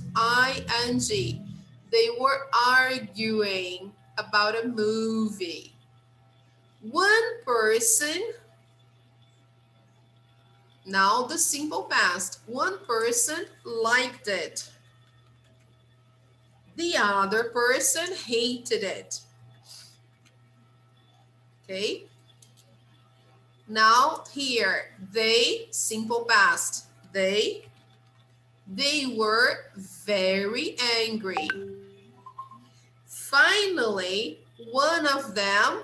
ing. They were arguing about a movie. One person, now the simple past, one person liked it. The other person hated it. Okay. Now here, they, simple past, they were very angry. Finally, one of them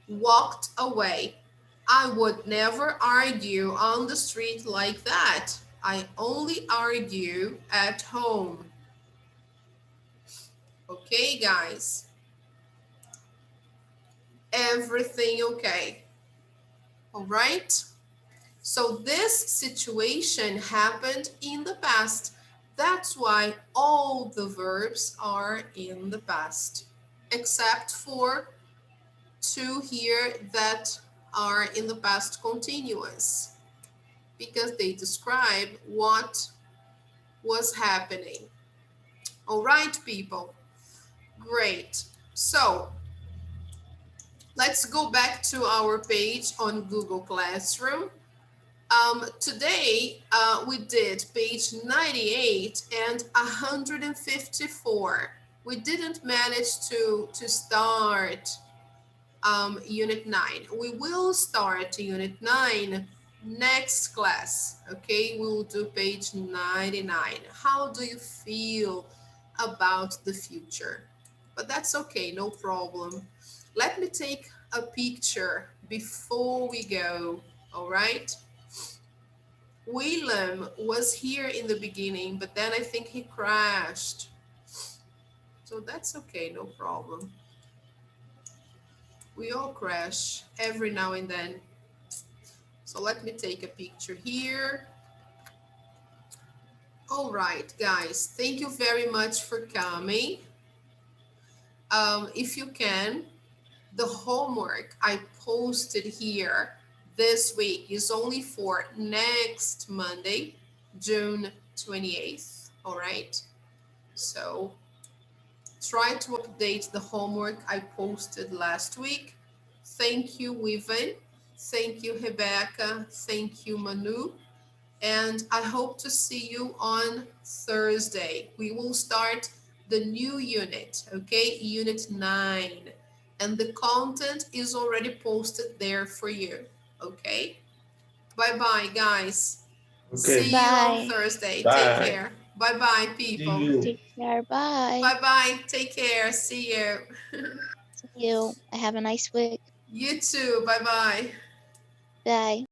walked away. I would never argue on the street like that. I only argue at home. Okay, guys? Everything okay? All right? So this situation happened in the past. That's why all the verbs are in the past, except for two here that are in the past continuous, because they describe what was happening. All right, people. Great. So let's go back to our page on Google Classroom. Today, we did page 98 and 154. We didn't manage to start Unit 9. We will start Unit 9 next class, okay? We will do page 99. How do you feel about the future? But that's okay, no problem. Let me take a picture before we go, all right? Willem was here in the beginning, but then I think he crashed. So that's okay, no problem. We all crash every now and then. So let me take a picture here. All right, guys, thank you very much for coming. If you can, the homework I posted here this week is only for next Monday, June 28th, all right? So try to update the homework I posted last week. Thank you, Weaven. Thank you, Rebecca. Thank you, Manu. And I hope to see you on Thursday. We will start the new unit, okay? Unit 9. And the content is already posted there for you, okay? Bye-bye, guys. Okay. See you on Bye. Thursday. Bye. Take care. Bye-bye, See people. you. Take care. Bye. Bye-bye. Take care. See you. See you. Have a nice week. You too. Bye-bye. Bye.